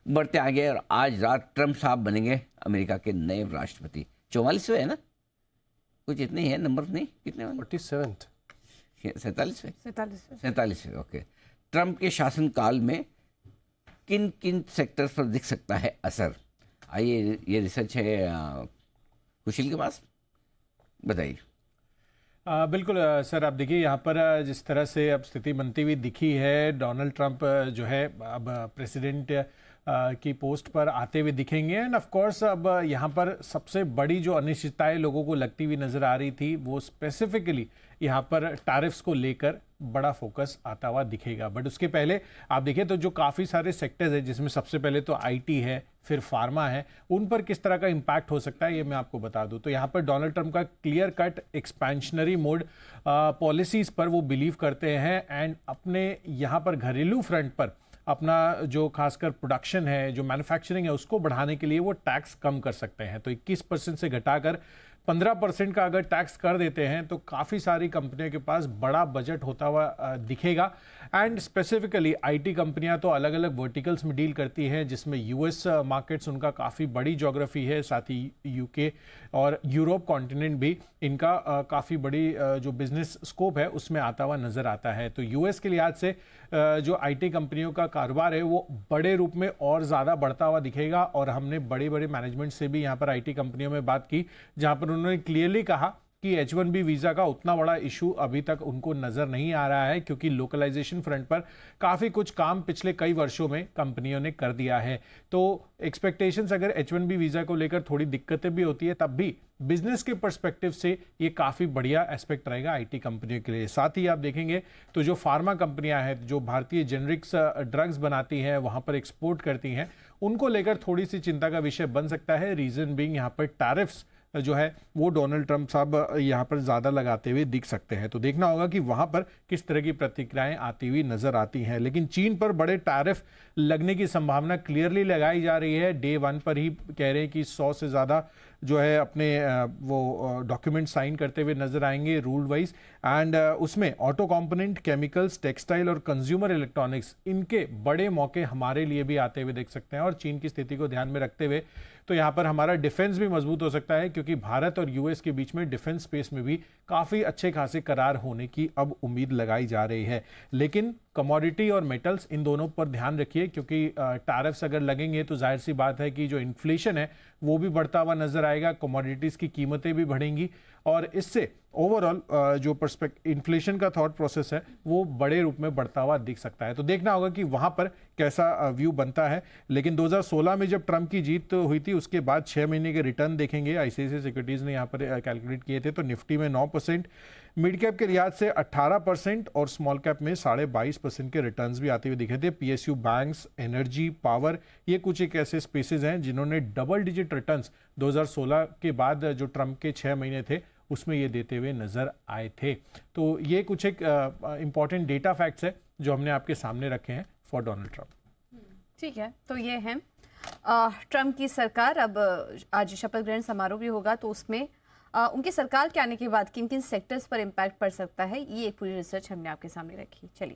बढ़ते आगे और आज रात ट्रंप साहब बनेंगे अमेरिका के नए राष्ट्रपति। 44वें है ना, कुछ इतने ही है नंबर, नहीं कितने 47वें 47वें ओके। ट्रंप के शासनकाल में किन किन सेक्टर्स पर दिख सकता है असर? आइए, ये रिसर्च है कुशील के पास, बताइए। बिल्कुल सर, आप देखिए यहाँ पर जिस तरह से अब स्थिति बनती हुई दिखी है, डोनाल्ड ट्रंप जो है अब प्रेसिडेंट की पोस्ट पर आते हुए दिखेंगे। एंड ऑफ कोर्स अब यहाँ पर सबसे बड़ी जो अनिश्चितताएं लोगों को लगती हुई नज़र आ रही थी, वो स्पेसिफिकली यहाँ पर टैरिफ्स को लेकर बड़ा फोकस आता हुआ दिखेगा। बट उसके पहले आप देखिए तो जो काफ़ी सारे सेक्टर्स हैं, जिसमें सबसे पहले तो आईटी है, फिर फार्मा है, उन पर किस तरह का इम्पैक्ट हो सकता है ये मैं आपको बता दूं। तो यहाँ पर डोनाल्ड ट्रंप का clear cut expansionary mode policies पर वो बिलीव करते हैं। एंड अपने यहाँ पर घरेलू फ्रंट पर अपना जो खासकर प्रोडक्शन है, जो मैन्युफैक्चरिंग है, उसको बढ़ाने के लिए वो टैक्स कम कर सकते हैं। तो 21% से घटाकर 15% का अगर टैक्स कर देते हैं तो काफ़ी सारी कंपनियों के पास बड़ा बजट होता हुआ दिखेगा। एंड स्पेसिफिकली आईटी कंपनियां तो अलग अलग वर्टिकल्स में डील करती हैं, जिसमें यूएस मार्केट्स उनका काफ़ी बड़ी ज्योग्राफी है, साथ ही यूके और यूरोप कॉन्टिनेंट भी इनका काफ़ी बड़ी जो बिजनेस स्कोप है उसमें आता हुआ नज़र आता है। तो यूएस के लिहाज से जो आईटी कंपनियों का कारोबार है वो बड़े रूप में और ज़्यादा बढ़ता हुआ दिखेगा। और हमने बड़े बड़े मैनेजमेंट से भी यहाँ पर आईटी कंपनियों में बात की, जहाँ पर उन्होंने क्लियरली कहा कि H1B वीज़ा का उतना बड़ा इशू अभी तक उनको नज़र नहीं आ रहा है, क्योंकि लोकलाइजेशन फ्रंट पर काफ़ी कुछ काम पिछले कई वर्षों में कंपनियों ने कर दिया है। तो एक्सपेक्टेशंस अगर H1B वीज़ा को लेकर थोड़ी दिक्कतें भी होती है, तब भी बिजनेस के पर्सपेक्टिव से ये काफ़ी बढ़िया एस्पेक्ट रहेगा आईटी कंपनियों के लिए। साथ ही आप देखेंगे तो जो फार्मा कंपनियां हैं, जो भारतीय जेनरिक्स ड्रग्स बनाती हैं, वहाँ पर एक्सपोर्ट करती हैं, उनको लेकर थोड़ी सी चिंता का विषय बन सकता है। रीज़न बीइंग यहाँ पर टैरिफ्स जो है वो डोनाल्ड ट्रंप साहब यहाँ पर ज़्यादा लगाते हुए दिख सकते हैं। तो देखना होगा कि वहाँ पर किस तरह की प्रतिक्रियाएं आती हुई नज़र आती हैं। लेकिन चीन पर बड़े टैरिफ लगने की संभावना क्लियरली लगाई जा रही है। डे 1 पर ही कह रहे हैं कि 100 से ज़्यादा जो है अपने वो डॉक्यूमेंट साइन करते हुए नजर आएंगे रूल वाइज। एंड उसमें ऑटो कंपोनेंट, केमिकल्स, टेक्सटाइल और कंज्यूमर इलेक्ट्रॉनिक्स, इनके बड़े मौके हमारे लिए भी आते हुए देख सकते हैं। और चीन की स्थिति को ध्यान में रखते हुए तो यहाँ पर हमारा डिफेंस भी मजबूत हो सकता है, क्योंकि भारत और यूएस के बीच में डिफेंस स्पेस में भी काफ़ी अच्छे खासे करार होने की अब उम्मीद लगाई जा रही है। लेकिन कमोडिटी और मेटल्स, इन दोनों पर ध्यान रखिए, क्योंकि टैरिफ्स अगर लगेंगे तो जाहिर सी बात है कि जो इन्फ्लेशन है वो भी बढ़ता हुआ नजर आएगा, कमोडिटीज़ की कीमतें भी बढ़ेंगी और इससे ओवरऑल जो इन्फ्लेशन का थॉट प्रोसेस है वो बड़े रूप में बढ़ता हुआ दिख सकता है। तो देखना होगा कि वहाँ पर कैसा व्यू बनता है। लेकिन 2016 में जब ट्रंप की जीत हुई थी, उसके बाद 6 महीने के रिटर्न देखेंगे, आईसीआईसीआई सिक्योरिटीज़ ने यहाँ पर कैलकुलेट किए थे, तो निफ्टी में 9%, मिड कैप के लिहाज से 18% और स्मॉल कैप में 22.5% के रिटर्न्स भी आते हुए दिखे थे। पीएसयू, बैंक्स, एनर्जी, पावर, ये कुछ एक ऐसे स्पेसेस हैं जिन्होंने डबल डिजिट रिटर्न्स 2016 के बाद जो ट्रंप के 6 महीने थे उसमें ये देते हुए नजर आए थे। तो ये कुछ एक इंपॉर्टेंट डेटा फैक्ट्स है जो हमने आपके सामने रखे हैं फॉर डोनाल्ड ट्रंप। ठीक है, तो ये है ट्रंप की सरकार। अब आज शपथ ग्रहण समारोह भी होगा, तो उसमें उनकी सरकार के आने के बाद किन किन सेक्टर्स पर इम्पैक्ट पड़ सकता है, ये एक पूरी रिसर्च हमने आपके सामने रखी। चलिए।